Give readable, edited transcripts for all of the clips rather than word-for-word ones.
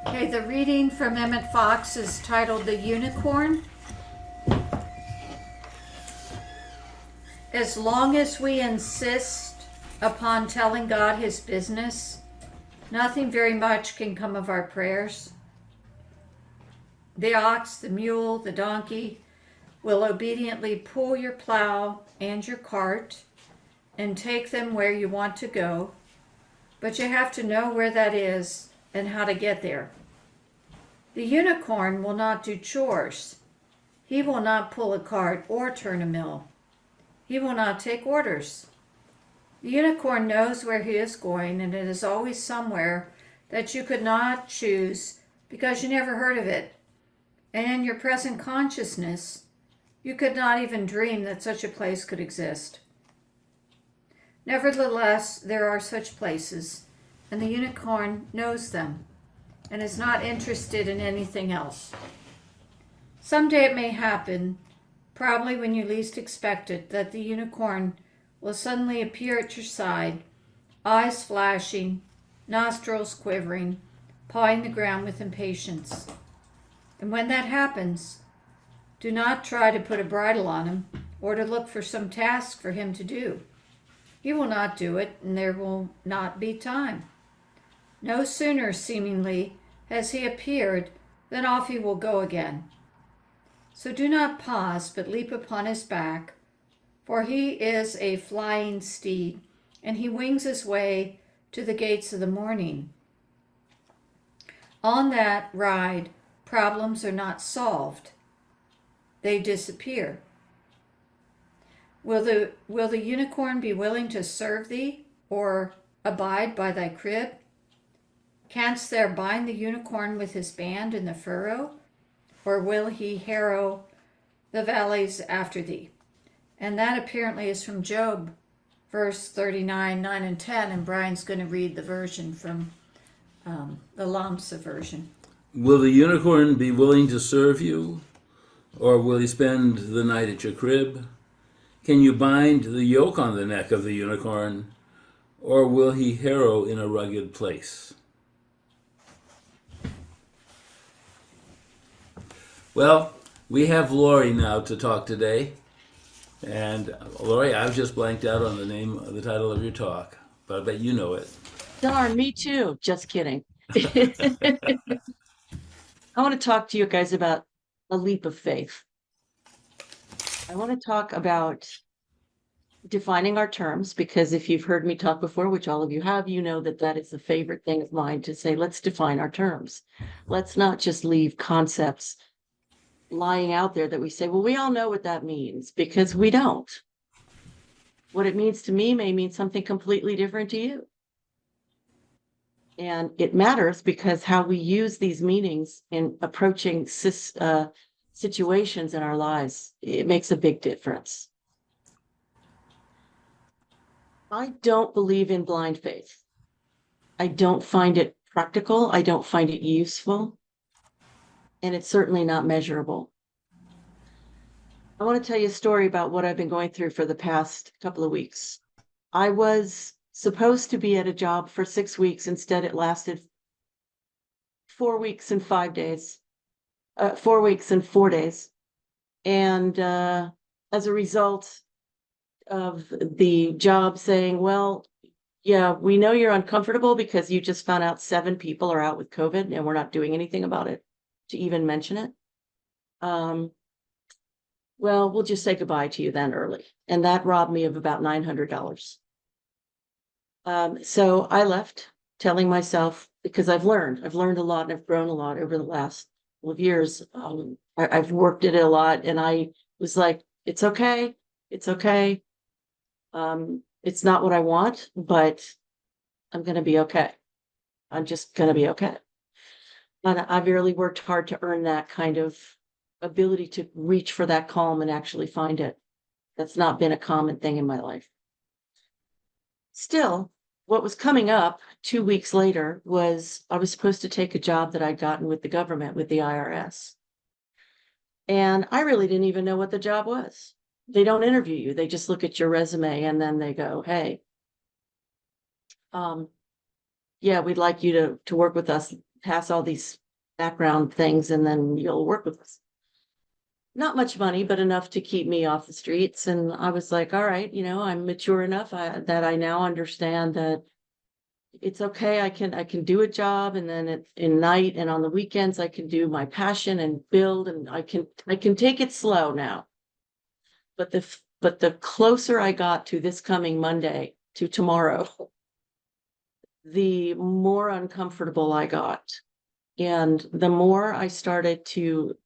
Okay, the reading from Emmett Fox is titled The Unicorn. As long as we insist upon telling God his business, nothing very much can come of our prayers. The ox, the mule, the donkey will obediently pull your plow and your cart and take them where you want to go, but you have to know where that is and how to get there. The unicorn will not do chores. He will not pull a cart or turn a mill. He will not take orders. The unicorn knows where he is going, and it is always somewhere that you could not choose because you never heard of it. And in your present consciousness, you could not even dream that such a place could exist. Nevertheless, there are such places, and the unicorn knows them and is not interested in anything else. Someday it may happen, probably when you least expect it, that the unicorn will suddenly appear at your side, eyes flashing, nostrils quivering, pawing the ground with impatience. And when that happens, do not try to put a bridle on him or to look for some task for him to do. He will not do it, and there will not be time. No sooner, seemingly, has he appeared than off he will go again. So do not pause, but leap upon his back, for he is a flying steed, and he wings his way to the gates of the morning. On that ride, problems are not solved. They disappear. Will the unicorn be willing to serve thee, or abide by thy crib? Canst thou bind the unicorn with his band in the furrow, or will he harrow the valleys after thee? And that apparently is from Job, verse 39, 9, and 10, and Brian's going to read the version from the Lamsa version. Will the unicorn be willing to serve you, or will he spend the night at your crib? Can you bind the yoke on the neck of the unicorn, or will he harrow in a rugged place? Well, we have Lori now to talk today. And Lori, I've just blanked out on the title of your talk, but I bet you know it. Darn, me too. Just kidding. I want to talk to you guys about a leap of faith. I want to talk about defining our terms, because if you've heard me talk before, which all of you have, you know that that is a favorite thing of mine, to say, let's define our terms. Let's not just leave concepts lying out there that we say, well, we all know what that means, because we don't. What it means to me may mean something completely different to you. And it matters because how we use these meanings in approaching situations in our lives, it makes a big difference. I don't believe in blind faith. I don't find it practical. I don't find it useful. And it's certainly not measurable. I want to tell you a story about what I've been going through for the past couple of weeks. I was supposed to be at a job for 6 weeks. Instead, it lasted 4 weeks and 5 days, 4 weeks and 4 days. And as a result of the job saying, well, yeah, we know you're uncomfortable because you just found out 7 people are out with COVID and we're not doing anything about it to even mention it. Well, we'll just say goodbye to you then early. And that robbed me of about $900. So I left, telling myself, because I've learned a lot and I've grown a lot over the last couple of years. I've worked at it a lot, and I was like, it's okay. It's okay. It's not what I want, but I'm going to be okay. I'm just going to be okay. And I've really worked hard to earn that kind of ability to reach for that calm and actually find it. That's not been a common thing in my life. Still, what was coming up 2 weeks later was I was supposed to take a job that I'd gotten with the government, with the IRS. And I really didn't even know what the job was. They don't interview you. They just look at your resume and then they go, hey, yeah, we'd like you to work with us. pass all these background things and then you'll work with us. Not much money, but enough to keep me off the streets. And I was like, all right, I'm mature enough that I now understand that it's okay. I can do a job, and then in night and on the weekends, I can do my passion and build, and I can take it slow now. But the closer I got to this coming Monday, to tomorrow, the more uncomfortable I got. And the more I started to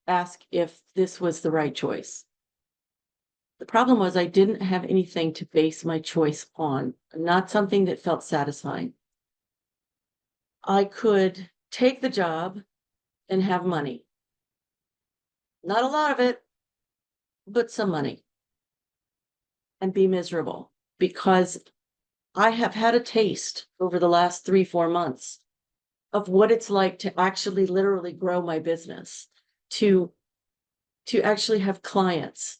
ask if this was the right choice. The problem was I didn't have anything to base my choice on, not something that felt satisfying. I could take the job and have money. Not a lot of it, but some money. And be miserable, because I have had a taste over the last 3-4 months of what it's like to actually literally grow my business, to actually have clients,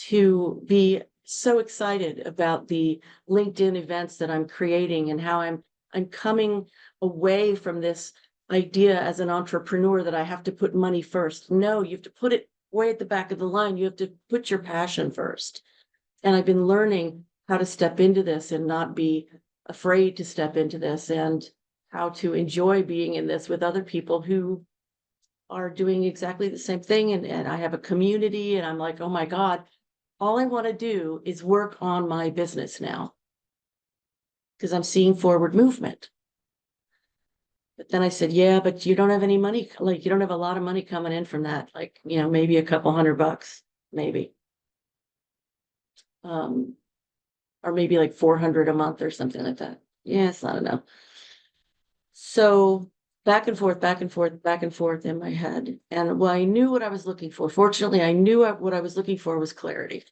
to be so excited about the LinkedIn events that I'm creating, and how I'm coming away from this idea as an entrepreneur that I have to put money first. No, you have to put it way at the back of the line. You have to put your passion first. And I've been learning how to step into this and not be afraid to step into this, and how to enjoy being in this with other people who are doing exactly the same thing. And I have a community, and I'm like, oh my God, all I want to do is work on my business now, because I'm seeing forward movement. But then I said, yeah, but you don't have any money. Like, you don't have a lot of money coming in from that. Like, maybe a couple $100, maybe. Or maybe like 400 a month or something like that. Yeah, it's not enough. So back and forth, back and forth, back and forth in my head. And I knew what I was looking for. Fortunately, I knew what I was looking for was clarity.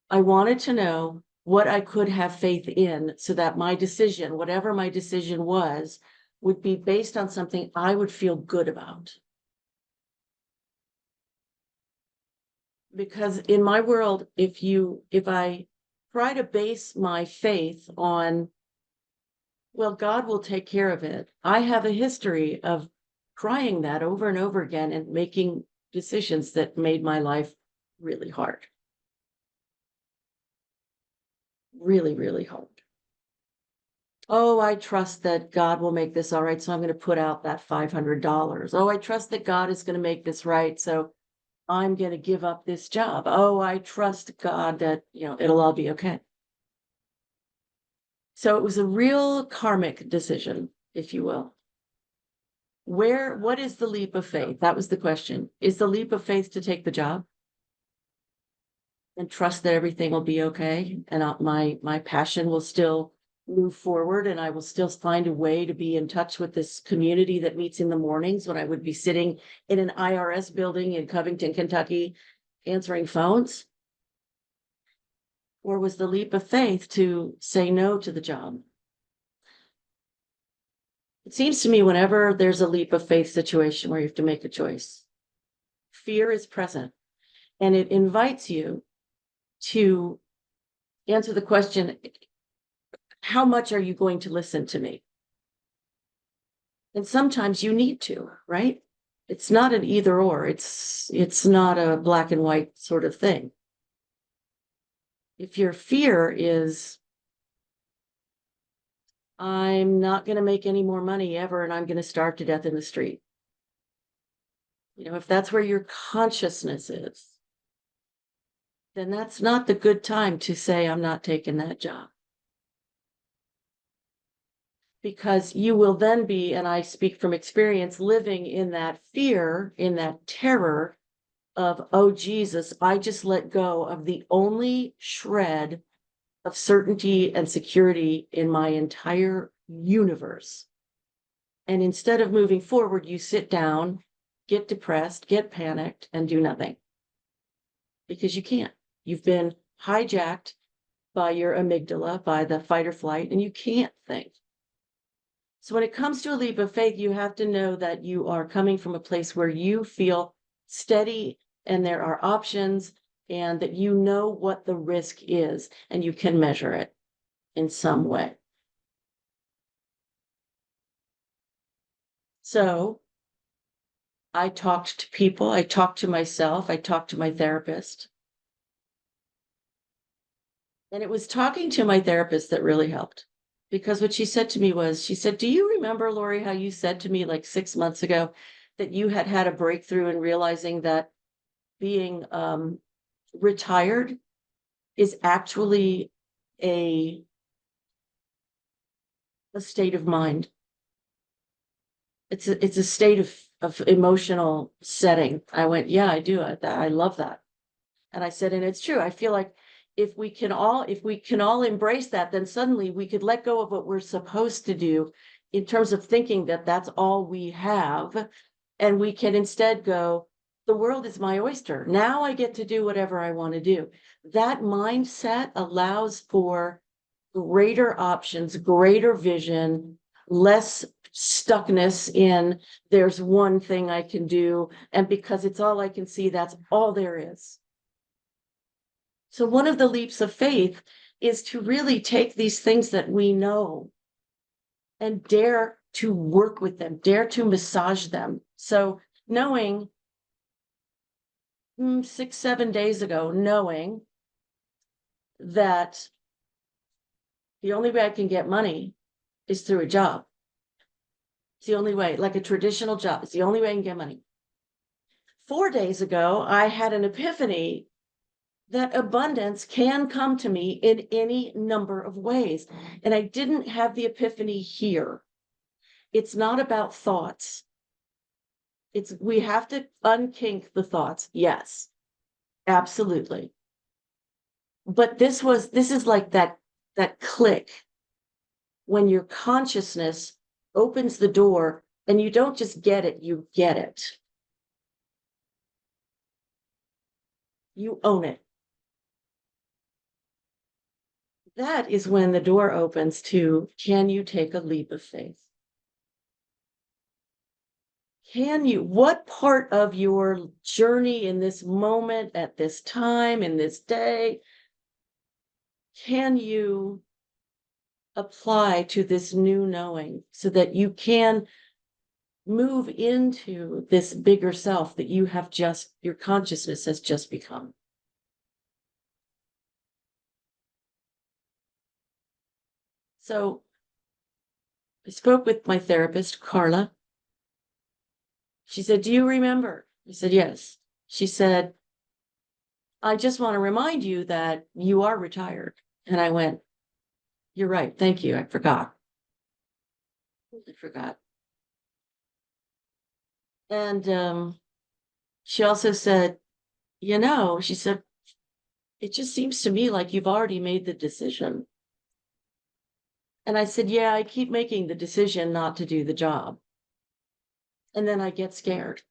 I wanted to know what I could have faith in, so that my decision, whatever my decision was, would be based on something I would feel good about. Because in my world, if I try to base my faith on, well, God will take care of it, I have a history of trying that over and over again and making decisions that made my life really hard. Really, really hard. Oh, I trust that God will make this all right, so I'm going to put out that $500. Oh, I trust that God is going to make this right, so I'm going to give up this job. Oh, I trust God that, it'll all be okay. So it was a real karmic decision, if you will. What is the leap of faith? That was the question. Is the leap of faith to take the job and trust that everything will be okay, and my passion will still move forward, and I will still find a way to be in touch with this community that meets in the mornings when I would be sitting in an IRS building in Covington, Kentucky, answering phones? Or was the leap of faith to say no to the job? It seems to me whenever there's a leap of faith situation where you have to make a choice, fear is present, and it invites you to answer the question, how much are you going to listen to me? And sometimes you need to, right? It's not an either or. It's not a black and white sort of thing. If your fear is, I'm not going to make any more money ever, and I'm going to starve to death in the street. If that's where your consciousness is, then that's not the good time to say, I'm not taking that job. Because you will then be, and I speak from experience, living in that fear, in that terror of, oh, Jesus, I just let go of the only shred of certainty and security in my entire universe. And instead of moving forward, you sit down, get depressed, get panicked, and do nothing. Because you can't. You've been hijacked by your amygdala, by the fight or flight, and you can't think. So when it comes to a leap of faith, you have to know that you are coming from a place where you feel steady and there are options, and that you know what the risk is and you can measure it in some way. So I talked to people, I talked to myself, I talked to my therapist. And it was talking to my therapist that really helped. Because what she said to me was, she said, "Do you remember, Lori, how you said to me like 6 months ago that you had had a breakthrough in realizing that being retired is actually a state of mind. It's a state of emotional setting." I went, "Yeah, I do. I love that." And I said, "And it's true. I feel like if we can all embrace that, then suddenly we could let go of what we're supposed to do in terms of thinking that that's all we have. And we can instead go, the world is my oyster. Now I get to do whatever I want to do." That mindset allows for greater options, greater vision, less stuckness in there's one thing I can do. And because it's all I can see, that's all there is. So one of the leaps of faith is to really take these things that we know and dare to work with them, dare to massage them. So knowing 6, 7 days ago, knowing that the only way I can get money is through a job. It's the only way, like a traditional job. It's the only way I can get money. 4 days ago, I had an epiphany that abundance can come to me in any number of ways. And I didn't have the epiphany here. It's not about thoughts. We have to unkink the thoughts. Yes, absolutely. But this is like that click when your consciousness opens the door and you don't just get it, you get it. You own it. That is when the door opens to, can you take a leap of faith? What part of your journey in this moment, at this time, in this day, can you apply to this new knowing so that you can move into this bigger self that your consciousness has just become? So I spoke with my therapist, Carla. She said, "Do you remember?" I said, "Yes." She said, "I just want to remind you that you are retired." And I went, "You're right. Thank you. I forgot. I forgot." And she also said, she said, "It just seems to me like you've already made the decision." And I said, "Yeah, I keep making the decision not to do the job. And then I get scared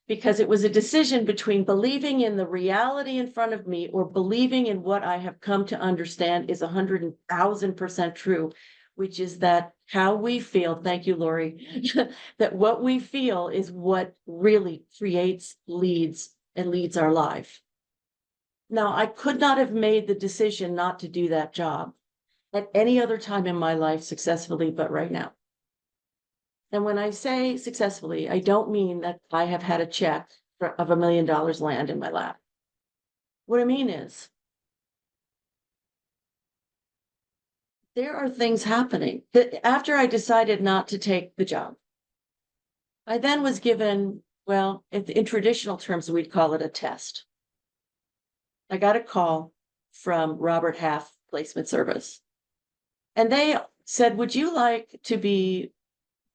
because it was a decision between believing in the reality in front of me or believing in what I have come to understand is 100,000% true, which is that how we feel, thank you, Lori, that what we feel is what really creates, leads our life." Now, I could not have made the decision not to do that job at any other time in my life successfully, but right now. And when I say successfully, I don't mean that I have had a check of $1 million land in my lap. What I mean is, there are things happening that after I decided not to take the job, I then was given, well, in traditional terms, we'd call it a test. I got a call from Robert Half Placement Service. And they said, "Would you like to be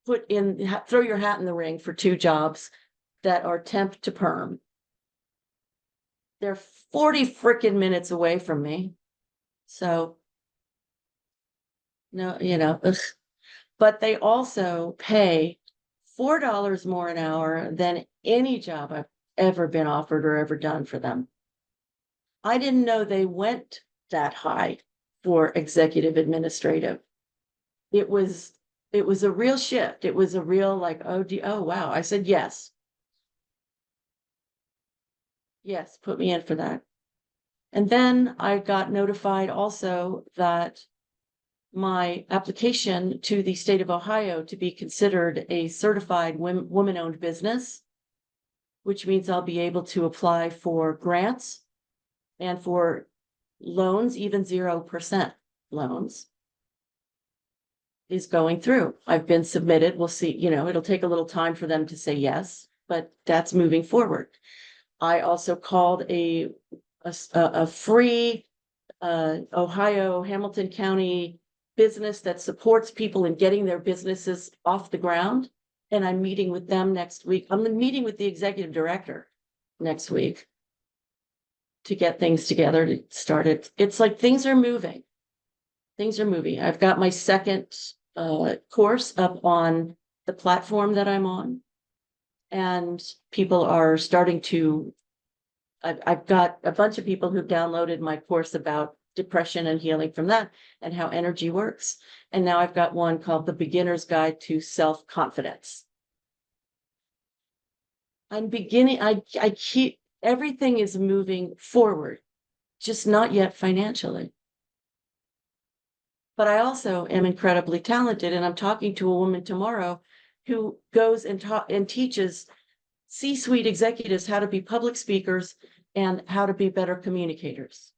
throw your hat in the ring for 2 jobs that are temp to perm?" They're 40 freaking minutes away from me. So, no, ugh. But they also pay $4 more an hour than any job I've ever been offered or ever done for them. I didn't know they went that high for executive administrative. It was a real shift. It was a real like, oh wow. I said, yes. Yes, put me in for that. And then I got notified also that my application to the state of Ohio to be considered a certified woman-owned business, which means I'll be able to apply for grants and for loans, even 0% loans, is going through. I've been submitted. We'll see, it'll take a little time for them to say yes, but that's moving forward. I also called a free Ohio Hamilton County business that supports people in getting their businesses off the ground. And I'm meeting with them next week. I'm meeting with the executive director next week to get things together to start it. It's like things are moving. Things are moving. I've got my second course up on the platform that I'm on. And people are starting to, I've got a bunch of people who've downloaded my course about depression and healing from that and how energy works. And now I've got one called The Beginner's Guide to Self-Confidence. I'm beginning, I keep, everything is moving forward, just not yet financially. But I also am incredibly talented, and I'm talking to a woman tomorrow who goes and teaches C-suite executives how to be public speakers and how to be better communicators.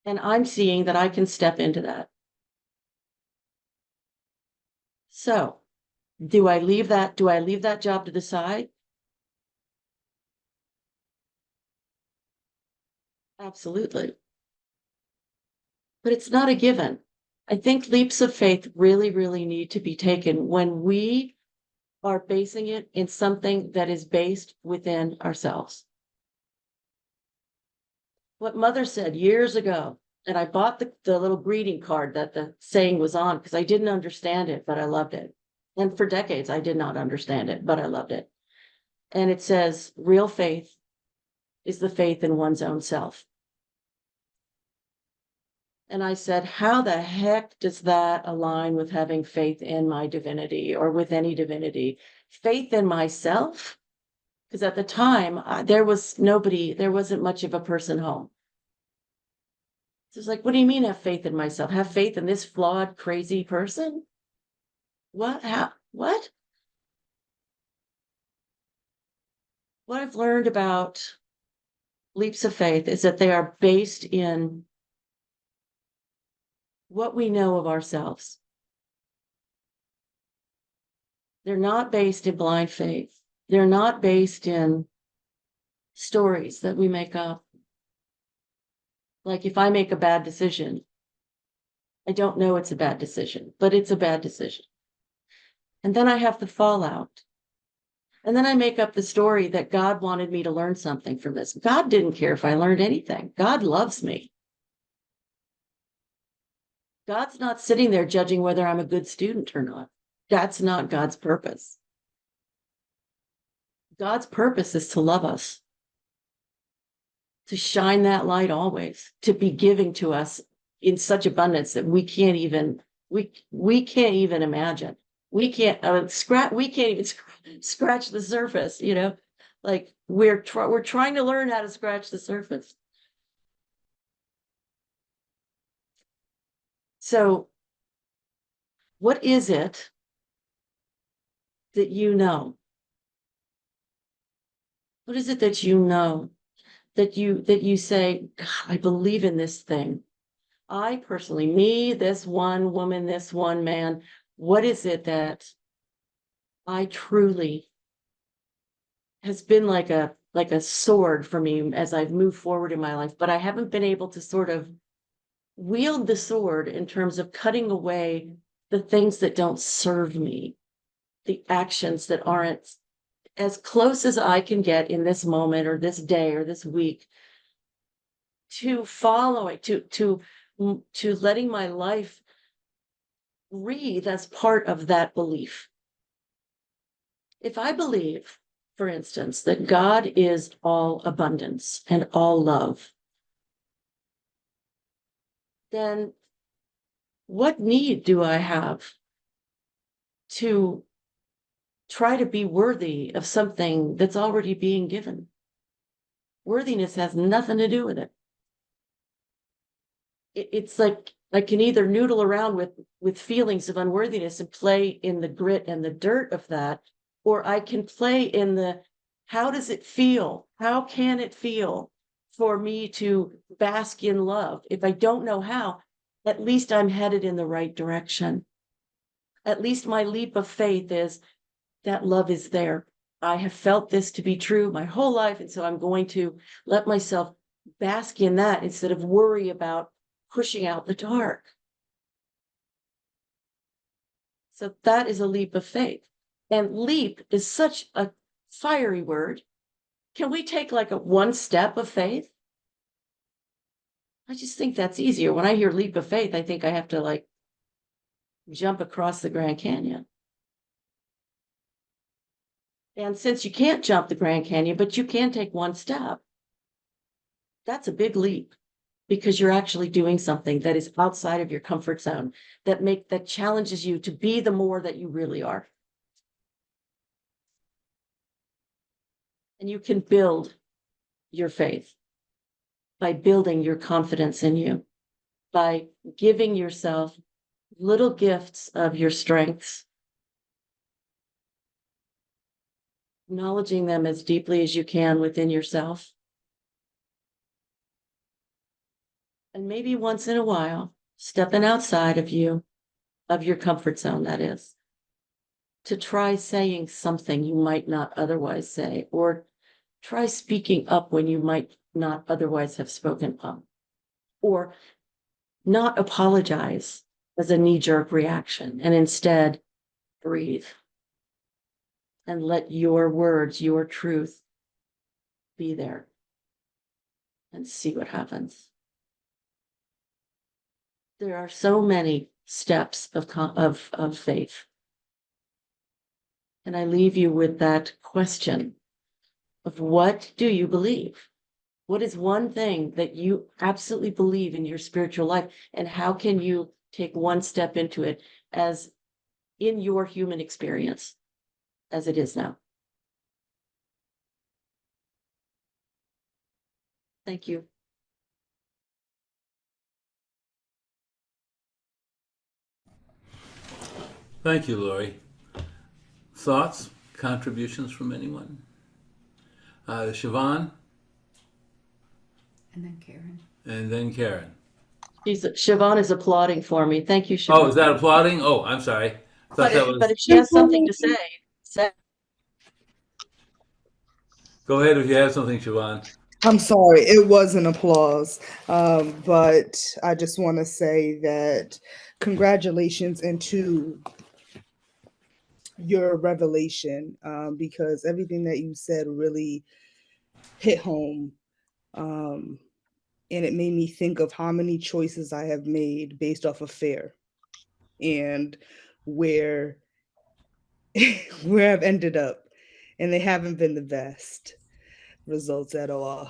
And I'm seeing that I can step into that. So, do I leave that job to the side? Absolutely. But it's not a given. I think leaps of faith really, really need to be taken when we are basing it in something that is based within ourselves. What Mother said years ago, and I bought the little greeting card that the saying was on because I didn't understand it, but I loved it. And for decades, I did not understand it, but I loved it. And it says, real faith is the faith in one's own self. And I said, how the heck does that align with having faith in my divinity or with any divinity? Faith in myself? Because at the time, there wasn't much of a person home. So it's like, what do you mean have faith in myself? Have faith in this flawed, crazy person? What? How? What? What I've learned about leaps of faith is that they are based in what we know of ourselves. They're not based in blind faith. They're not based in stories that we make up. Like if I make a bad decision, I don't know it's a bad decision, but it's a bad decision. And then I have the fallout. And then I make up the story that God wanted me to learn something from this. God didn't care if I learned anything. God loves me. God's not sitting there judging whether I'm a good student or not. That's not God's purpose. God's purpose is to love us, to shine that light always, to be giving to us in such abundance that we can't even imagine. We can't even scratch the surface, like we're trying to learn how to scratch the surface. So what is it that you know? What is it that you know that you say, God, I believe in this thing? I personally, me, this one woman, this one man, what is it that I truly has been like a sword for me as I've moved forward in my life, but I haven't been able to sort of wield the sword in terms of cutting away the things that don't serve me, the actions that aren't as close as I can get in this moment or this day or this week to following, to letting my life breathe as part of that belief. If I believe, for instance, that God is all abundance and all love, then what need do I have to try to be worthy of something that's already being given? Worthiness has nothing to do with it. It's like I can either noodle around with feelings of unworthiness and play in the grit and the dirt of that, or I can play in the, how does it feel? How can it feel for me to bask in love? If I don't know how, at least I'm headed in the right direction. At least my leap of faith is that love is there. I have felt this to be true my whole life. And so I'm going to let myself bask in that instead of worry about pushing out the dark. So that is a leap of faith. And leap is such a fiery word. Can we take like a one step of faith? I just think that's easier. When I hear leap of faith, I think I have to like jump across the Grand Canyon. And since you can't jump the Grand Canyon, but you can take one step, that's a big leap because you're actually doing something that is outside of your comfort zone, that challenges you to be the more that you really are. And you can build your faith by building your confidence in you, by giving yourself little gifts of your strengths, acknowledging them as deeply as you can within yourself. And maybe once in a while, stepping outside of you, of your comfort zone, that is, to try saying something you might not otherwise say, or try speaking up when you might not otherwise have spoken up, or not apologize as a knee-jerk reaction, and instead breathe and let your words, your truth be there and see what happens. There are so many steps of faith. And I leave you with that question of what do you believe? What is one thing that you absolutely believe in your spiritual life? And how can you take one step into it as in your human experience as it is now? Thank you. Thank you, Lori. Thoughts, contributions from anyone? Siobhan, And then Karen. and then Karen. Siobhan is applauding for me. Thank you, Oh, Siobhan. is that applauding? Oh, I'm sorry. I thought that But was. if she has something to say, Go ahead if you have something, Siobhan. I'm sorry, it was an applause. But I just want to say that congratulations into your revelation, because everything that you said really hit home. Um, and it made me think of how many choices I have made based off of fear and where where I've ended up, and they haven't been the best results at all,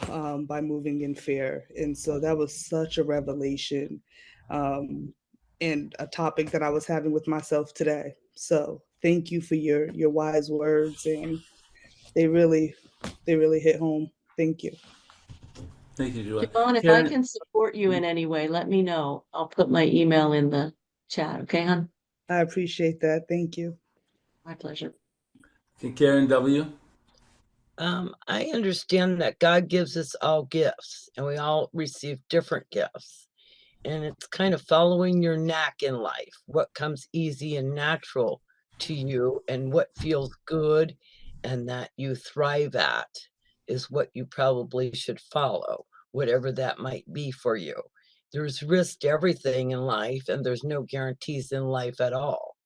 by moving in fear. And so that was such a revelation, and a topic that I was having with myself today. So thank you for your wise words, and they really hit home. Thank you. Thank you, Siobhan. Siobhan, if I Karen, can support you in any way, let me know. I'll put my email in the chat. Okay, hon? I appreciate that. Thank you. My pleasure. Karen W. I understand that God gives us all gifts and we all receive different gifts. And it's kind of following your knack in life, what comes easy and natural to you and what feels good and that you thrive at is what you probably should follow, whatever that might be for you. There's risk to everything in life, and there's no guarantees in life at all.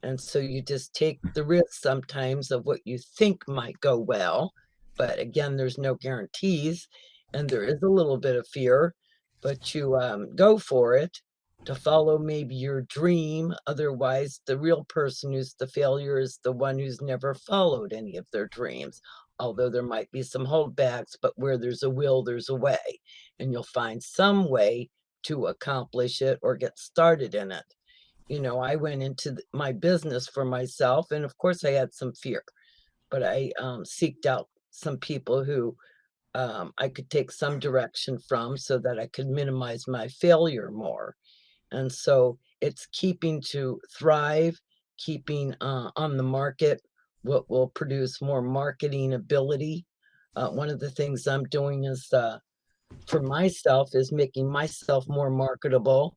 And so you just take the risk sometimes of what you think might go well. But again, there's no guarantees, and there is a little bit of fear, but you go for it to follow maybe your dream. Otherwise, the real person who's the failure is the one who's never followed any of their dreams. Although there might be some holdbacks, but where there's a will, there's a way, and you'll find some way to accomplish it or get started in it. You know, I went into my business for myself, and of course I had some fear, but I seeked out some people who I could take some direction from so that I could minimize my failure more. And so it's keeping to thrive, keeping on the market, what will produce more marketing ability. One of the things I'm doing is for myself is making myself more marketable.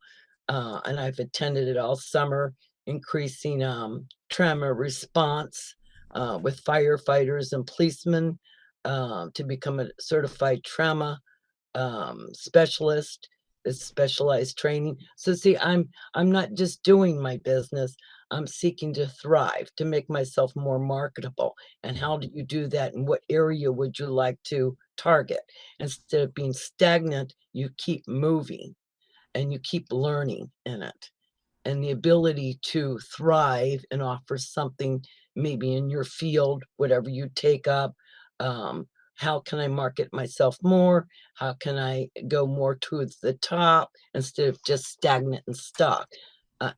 And I've attended it all summer, increasing trauma response with firefighters and policemen to become a certified trauma specialist. It's specialized training. So see, I'm not just doing my business, I'm seeking to thrive, to make myself more marketable. And how do you do that? And what area would you like to target? Instead of being stagnant, you keep moving and you keep learning in it. And the ability to thrive and offer something maybe in your field, whatever you take up. How can I market myself more? How can I go more towards the top instead of just stagnant and stuck?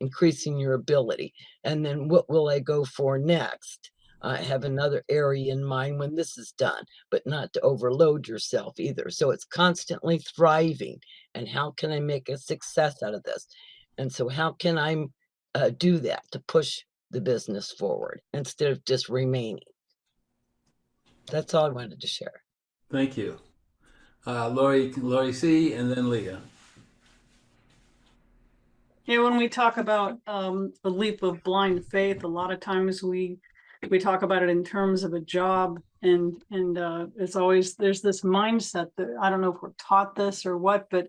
Increasing your ability. And then what will I go for next? I have another area in mind when this is done, but not to overload yourself either. So it's constantly thriving. And how can I make a success out of this? And so how can I do that to push the business forward instead of just remaining? That's all I wanted to share. Thank you. Lori C., and then Leah. Yeah, when we talk about a leap of blind faith, a lot of times we talk about it in terms of a job, and it's always, there's this mindset that, I don't know if we're taught this or what, but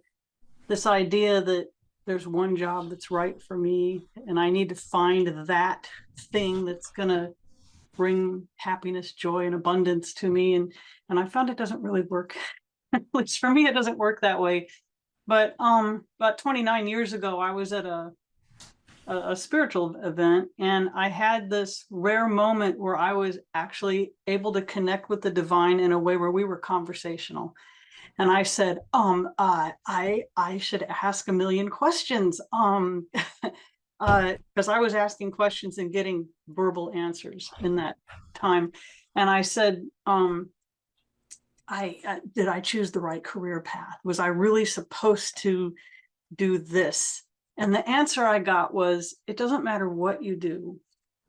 this idea that there's one job that's right for me, and I need to find that thing that's gonna bring happiness, joy, and abundance to me, and I found it doesn't really work. At least for me, it doesn't work that way. But about 29 years ago, I was at a spiritual event, and I had this rare moment where I was actually able to connect with the divine in a way where we were conversational. And I said, I should ask a million questions, because I was asking questions and getting verbal answers in that time. And I said, did I choose the right career path? Was I really supposed to do this? And the answer I got was, it doesn't matter what you do.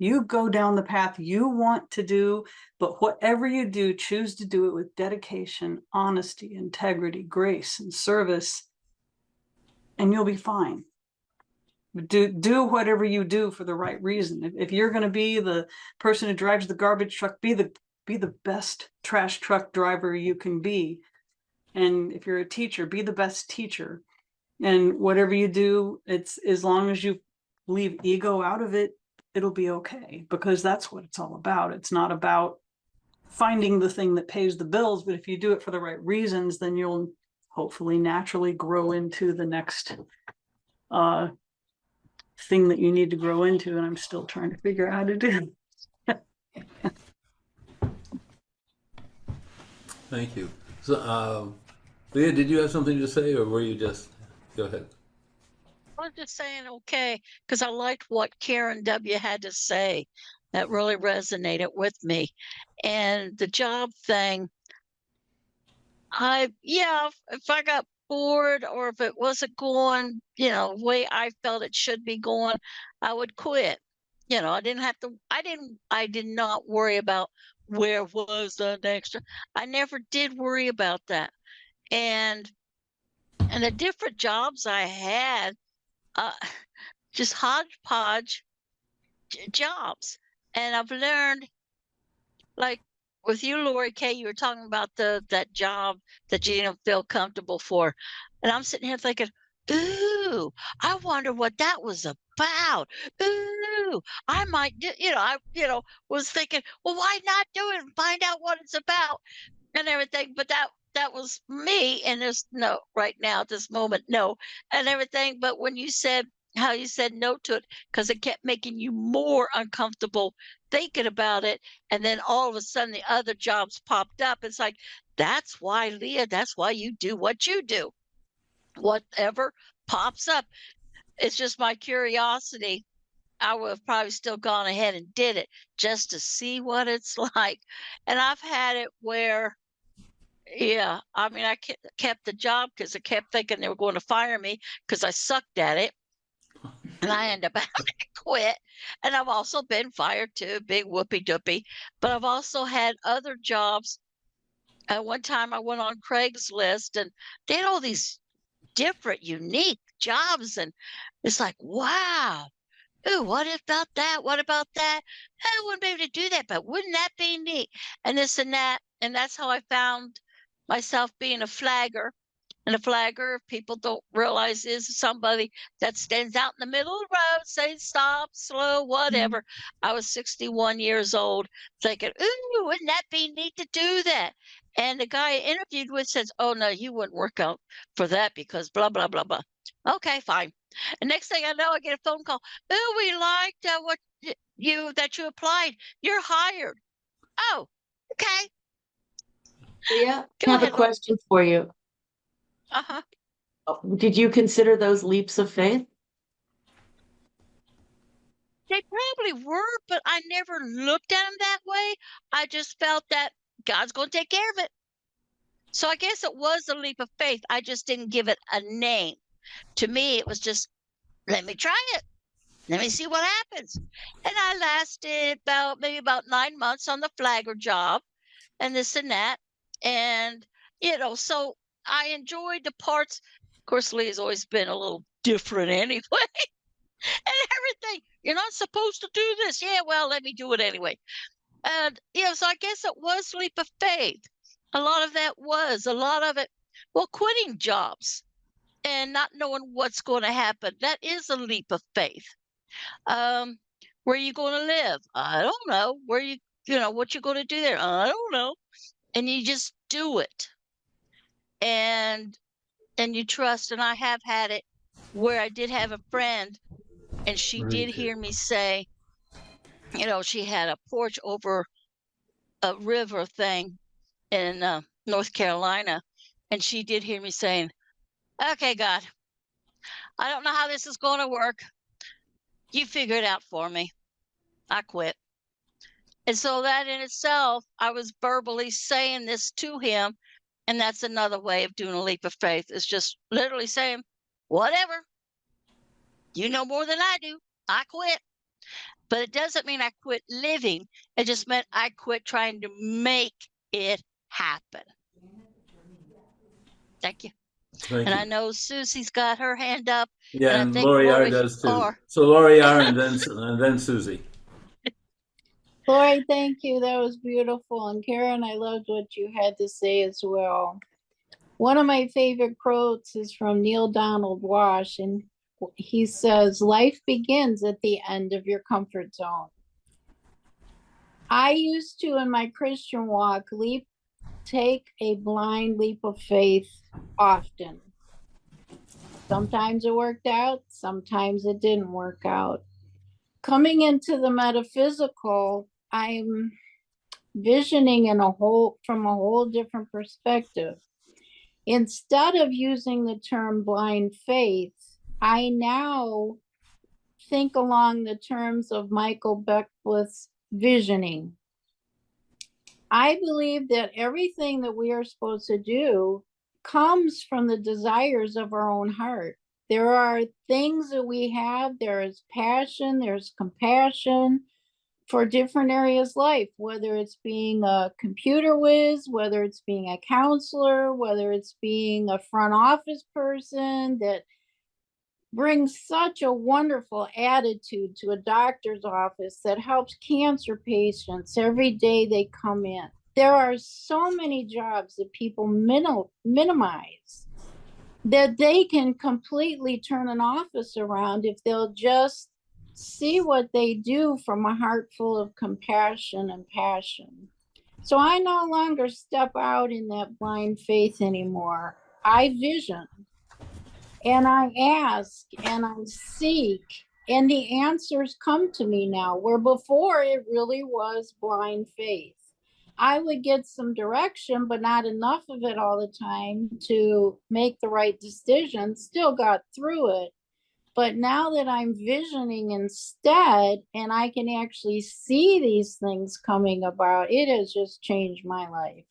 You go down the path you want to do, but whatever you do, choose to do it with dedication, honesty, integrity, grace, and service, and you'll be fine. Do whatever you do for the right reason. If you're going to be the person who drives the garbage truck, be the best trash truck driver you can be. And if you're a teacher, be the best teacher. And whatever you do, it's, as long as you leave ego out of it, it'll be okay, because that's what it's all about. It's not about finding the thing that pays the bills, but if you do it for the right reasons, then you'll hopefully naturally grow into the next thing that you need to grow into. And I'm still trying to figure out how to do it. Thank you. So, Leah, did you have something to say, or were you just, go ahead? I was just saying, okay, because I liked what Karen W. had to say. That really resonated with me. And the job thing, if I got bored or if it wasn't going, the way I felt it should be going, I would quit. I didn't have to, I did not worry about where was the next. I never did worry about that. And the different jobs I had, just hodgepodge jobs. And I've learned, like with you, Lori K, you were talking about that job that you didn't feel comfortable for. And I'm sitting here thinking, ooh, I wonder what that was about. Ooh, I might do, was thinking, well, why not do it and find out what it's about and everything. But that was me. And there's no right now at this moment, no, and everything. But when you said how you said no to it, because it kept making you more uncomfortable thinking about it. And then all of a sudden the other jobs popped up. It's like, that's why, Leah, that's why you do what you do. Whatever pops up. It's just my curiosity. I would have probably still gone ahead and did it just to see what it's like. And I've had it where, yeah, I mean, I kept the job because I kept thinking they were going to fire me because I sucked at it. and I ended up having to quit. And I've also been fired too, big whoopee doopie. But I've also had other jobs. At one time, I went on Craigslist, and they had all these different, unique jobs, and it's like, wow. Ooh, what about that? What about that? I wouldn't be able to do that, but wouldn't that be neat? And this and that. And that's how I found myself being a flagger. And a flagger, if people don't realize, is somebody that stands out in the middle of the road saying stop, slow, whatever. I was 61 years old thinking, ooh, wouldn't that be neat to do that? And the guy I interviewed with says, oh, no, you wouldn't work out for that because blah, blah, blah, blah. Okay, fine. And next thing I know, I get a phone call. Oh, we liked what you applied. You're hired. Oh, okay. Yeah, I Go have a ahead, Laura. question for you. Uh-huh. Did you consider those leaps of faith? They probably were, but I never looked at them that way. I just felt that God's going to take care of it. So I guess it was a leap of faith. I just didn't give it a name. To me, it was just, let me try it. Let me see what happens. And I lasted maybe about 9 months on the flagger job and this and that. And, so I enjoyed the parts. Of course, Lee has always been a little different anyway. And everything. You're not supposed to do this. Yeah, well, let me do it anyway. And so I guess it was leap of faith. A lot of that was a lot of it. Well, quitting jobs and not knowing what's going to happen. That is a leap of faith. Um, where are you going to live? I don't know. What you going to do there? I don't know. And you just do it. And you trust. And I have had it where I did have a friend, and she did hear me say, she had a porch over a river thing in North Carolina. And she did hear me saying, okay, God, I don't know how this is going to work. You figure it out for me. I quit. And so that in itself, I was verbally saying this to him. And that's another way of doing a leap of faith. It's just literally saying, whatever, you know more than I do. I quit. But it doesn't mean I quit living. It just meant I quit trying to make it happen. Thank you. Thank And I you. know Susie's got her hand up. Yeah, And I and think Lori R Lori does too. R. So Lori R and then Susie. Lori, thank you. That was beautiful. And Karen, I loved what you had to say as well. One of my favorite quotes is from Neil Donald Walsh, and he says, life begins at the end of your comfort zone. I used to, in my Christian walk, take a blind leap of faith often. Sometimes it worked out, sometimes it didn't work out. Coming into the metaphysical, I'm visioning from a whole different perspective. Instead of using the term blind faith, I now think along the terms of Michael Beckwith's visioning. I believe that everything that we are supposed to do comes from the desires of our own heart. There are things that we have, there is passion, there's compassion for different areas of life, whether it's being a computer whiz, whether it's being a counselor, whether it's being a front office person that brings such a wonderful attitude to a doctor's office that helps cancer patients every day they come in. There are so many jobs that people minimize that they can completely turn an office around if they'll just see what they do from a heart full of compassion and passion. So I no longer step out in that blind faith anymore. I vision and I ask and I seek, and the answers come to me now, where before it really was blind faith. I would get some direction, but not enough of it all the time to make the right decision. Still got through it. But now that I'm visioning instead, and I can actually see these things coming about, it has just changed my life.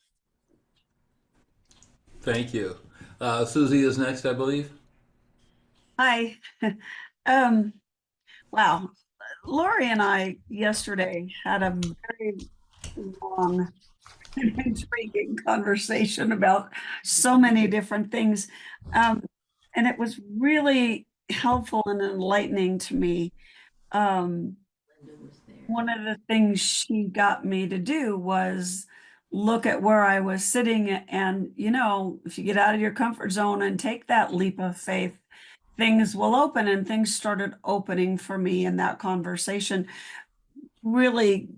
Thank you. Susie is next, I believe. Hi. Um, Wow. Lori and I yesterday had a very long and intriguing conversation about so many different things. And it was really helpful and enlightening to me. One of the things she got me to do was look at where I was sitting, and if you get out of your comfort zone and take that leap of faith, things will open, and things started opening for me in that conversation. Really,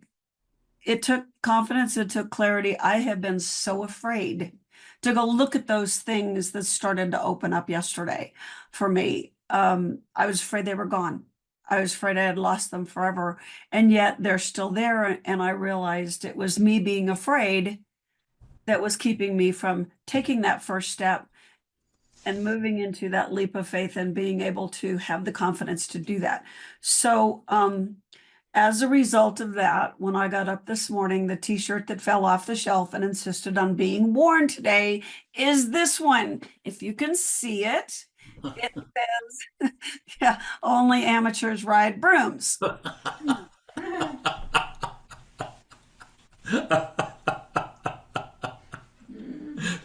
it took confidence, it took clarity. I have been so afraid to go look at those things that started to open up yesterday for me. I was afraid they were gone. I was afraid I had lost them forever. And yet they're still there. And I realized it was me being afraid that was keeping me from taking that first step and moving into that leap of faith and being able to have the confidence to do that. So, as a result of that, when I got up this morning, the t-shirt that fell off the shelf and insisted on being worn today is this one. If you can see it, it says, yeah, only amateurs ride brooms.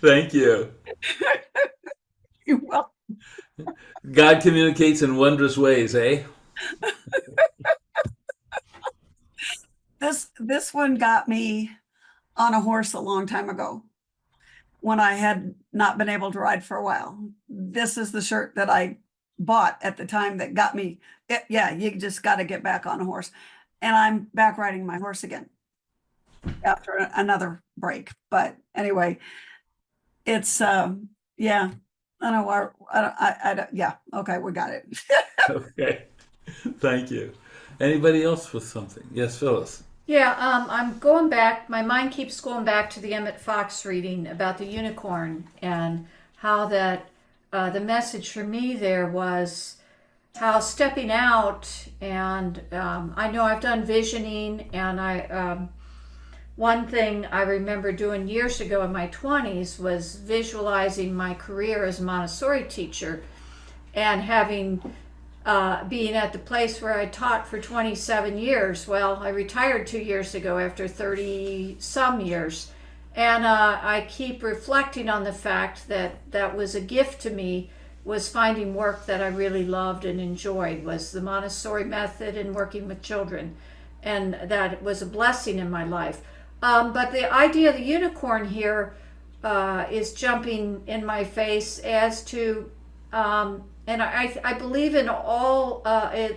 Thank you. You're welcome. God communicates in wondrous ways, eh? This one got me on a horse a long time ago when I had not been able to ride for a while. This is the shirt that I bought at the time that got me. Yeah, you just got to get back on a horse. And I'm back riding my horse again after another break. But anyway, it's yeah. I don't know why. I don't. Yeah. Okay, we got it. Okay. Thank you. Anybody else with something? Yes, Phyllis. Yeah, I'm going back. My mind keeps going back to the Emmett Fox reading about the unicorn and how that the message for me there was how stepping out. And I know I've done visioning, and one thing I remember doing years ago in my 20s was visualizing my career as a Montessori teacher and having being at the place where I taught for 27 years. Well, I retired 2 years ago after 30 some years. And I keep reflecting on the fact that that was a gift to me, was finding work that I really loved and enjoyed, was the Montessori method and working with children. And that was a blessing in my life. But the idea of the unicorn here is jumping in my face as to and I believe in all,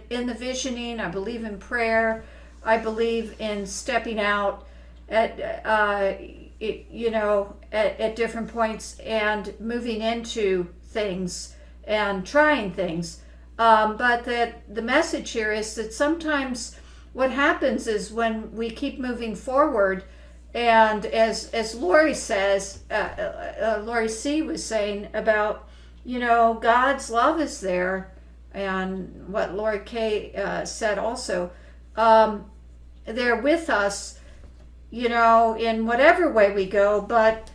in the visioning. I believe in prayer. I believe in stepping out at, at different points and moving into things and trying things. But the message here is that sometimes what happens is when we keep moving forward, and as Lori says, Lori C. was saying about, God's love is there, and what Lori K. Said also, they're with us, in whatever way we go, but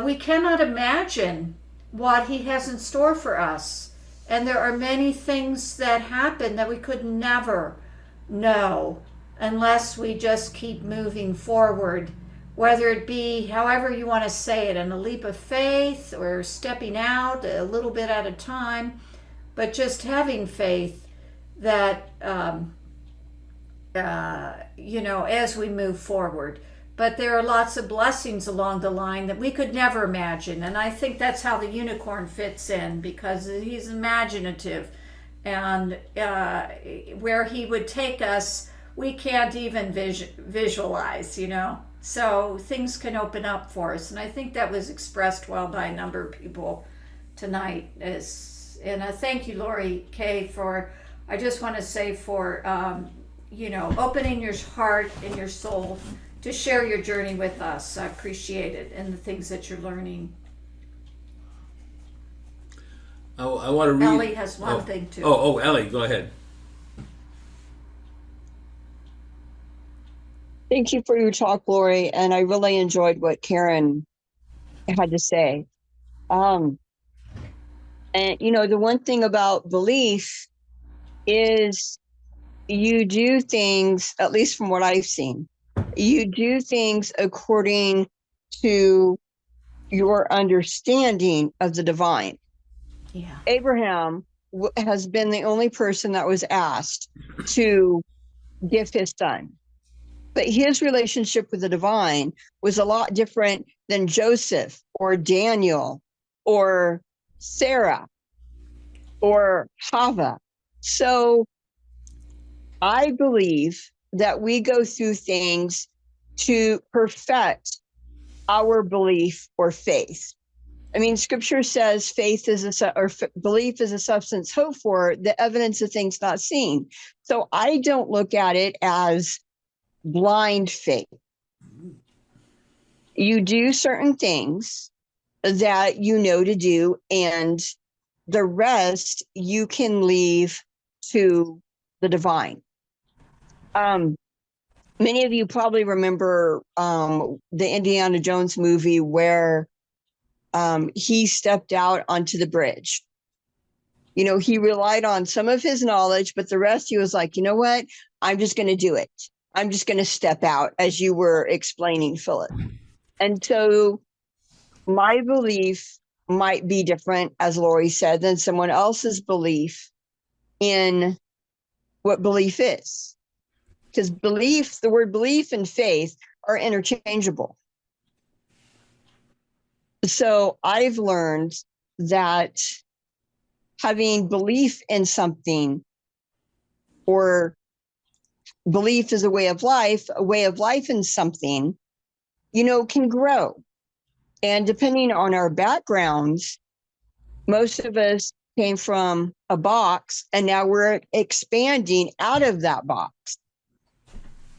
we cannot imagine what He has in store for us. And there are many things that happen that we could never know unless we just keep moving forward, whether it be however you want to say it, in a leap of faith or stepping out a little bit at a time, but just having faith that, as we move forward. But there are lots of blessings along the line that we could never imagine. And I think that's how the unicorn fits in, because he's imaginative. And where he would take us, we can't even visualize, So things can open up for us. And I think that was expressed well by a number of people tonight. And I thank you, Lori K., I just want to say for, opening your heart and your soul to share your journey with us. I appreciate it, and the things that you're learning. I want to read. Ellie has one thing too. Ellie, go ahead. Thank you for your talk, Lori, and I really enjoyed what Karen had to say. And the one thing about belief is you do things, at least from what I've seen, you do things according to your understanding of the divine. Yeah. Abraham has been the only person that was asked to give his son. But his relationship with the divine was a lot different than Joseph or Daniel or Sarah or Hava. So I believe that we go through things to perfect our belief or faith. I mean, scripture says faith is belief is a substance hoped for, the evidence of things not seen. So I don't look at it as blind faith. You do certain things that you know to do, and the rest you can leave to the divine. Many of you probably remember the Indiana Jones movie where he stepped out onto the bridge. You know, he relied on some of his knowledge, but the rest he was like, you know what? I'm just going to do it. I'm just going to step out, as you were explaining, Philip. And so my belief might be different, as Lori said, than someone else's belief in what belief is. Because belief, the word belief and faith are interchangeable. So I've learned that having belief in something, or belief is a way of life in something, you know, can grow. And depending on our backgrounds, most of us came from a box and now we're expanding out of that box.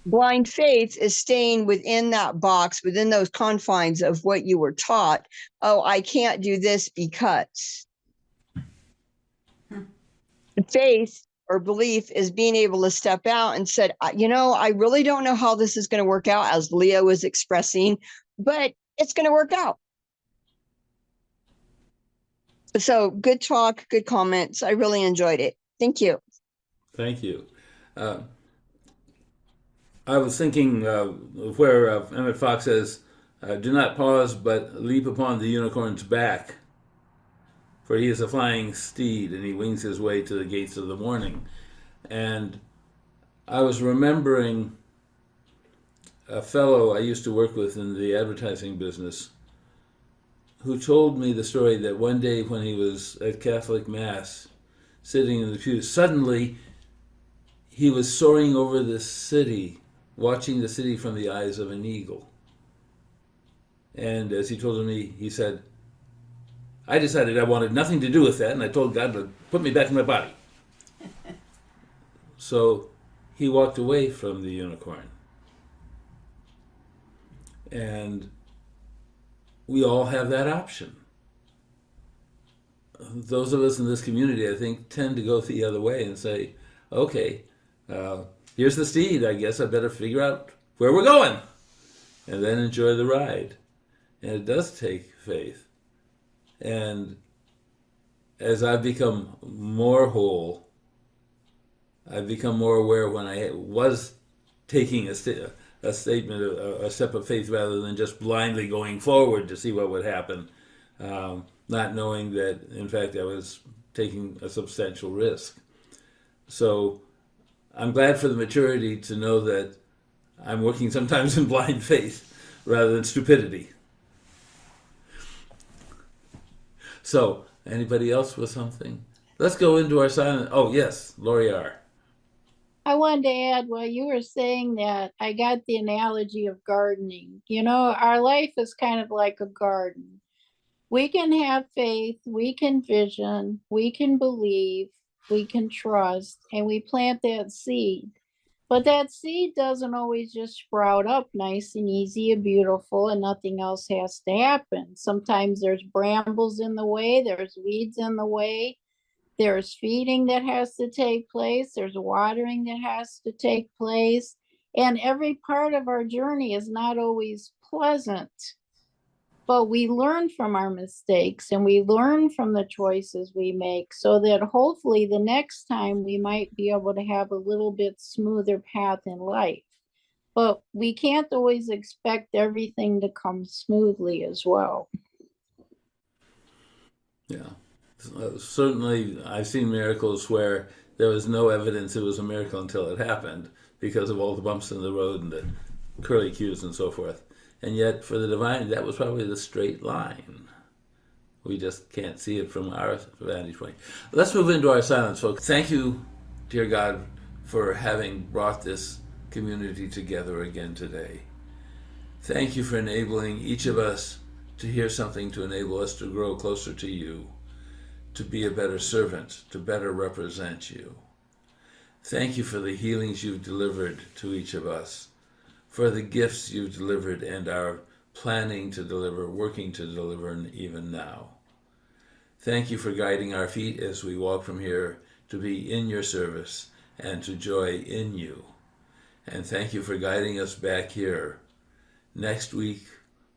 Blind faith is staying within that box, within those confines of what you were taught. Oh, I can't do this because. Faith or belief is being able to step out and said, you know, I really don't know how this is going to work out, as Leah was expressing, but it's going to work out. So good talk, good comments. I really enjoyed it. Thank you. Thank you. I was thinking where Emmett Fox says, do not pause, but leap upon the unicorn's back, for he is a flying steed, and he wings his way to the gates of the morning. And I was remembering a fellow I used to work with in the advertising business who told me the story that one day when he was at Catholic Mass, sitting in the pew, suddenly he was soaring over the city, watching the city from the eyes of an eagle. And as he told me, he said, I decided I wanted nothing to do with that, and I told God to put me back in my body. So he walked away from the unicorn. And we all have that option. Those of us in this community, I think, tend to go the other way and say, okay, here's the steed. I guess I better figure out where we're going and then enjoy the ride. And it does take faith. And as I've become more whole, I've become more aware when I was taking a step of faith rather than just blindly going forward to see what would happen, not knowing that, in fact, I was taking a substantial risk. So I'm glad for the maturity to know that I'm working sometimes in blind faith rather than stupidity. So, anybody else with something? Let's go into our silent. Oh, yes, Lori R. I wanted to add, while you were saying that, I got the analogy of gardening. You know, our life is kind of like a garden. We can have faith, we can vision, we can believe, we can trust, and we plant that seed. But that seed doesn't always just sprout up nice and easy and beautiful, and nothing else has to happen. Sometimes there's brambles in the way, there's weeds in the way, there's feeding that has to take place, there's watering that has to take place, and every part of our journey is not always pleasant. But we learn from our mistakes and we learn from the choices we make so that hopefully the next time we might be able to have a little bit smoother path in life. But we can't always expect everything to come smoothly as well. Yeah. Certainly, I've seen miracles where there was no evidence it was a miracle until it happened because of all the bumps in the road and the curly cues and so forth. And yet, for the divine, that was probably the straight line. We just can't see it from our vantage point. Let's move into our silence, folks. Thank you, dear God, for having brought this community together again today. Thank you for enabling each of us to hear something to enable us to grow closer to you, to be a better servant, to better represent you. Thank you for the healings you've delivered to each of us, for the gifts you've delivered and are planning to deliver, working to deliver even now. Thank you for guiding our feet as we walk from here to be in your service and to joy in you. And thank you for guiding us back here next week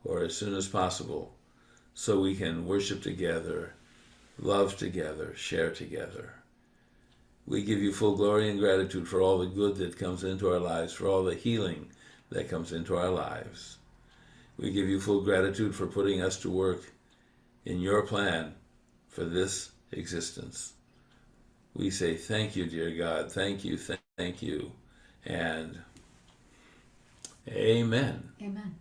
or as soon as possible so we can worship together, love together, share together. We give you full glory and gratitude for all the good that comes into our lives, for all the healing that comes into our lives. We give you full gratitude for putting us to work in your plan for this existence. We say thank you, dear God. Thank you, thank you, and amen. Amen.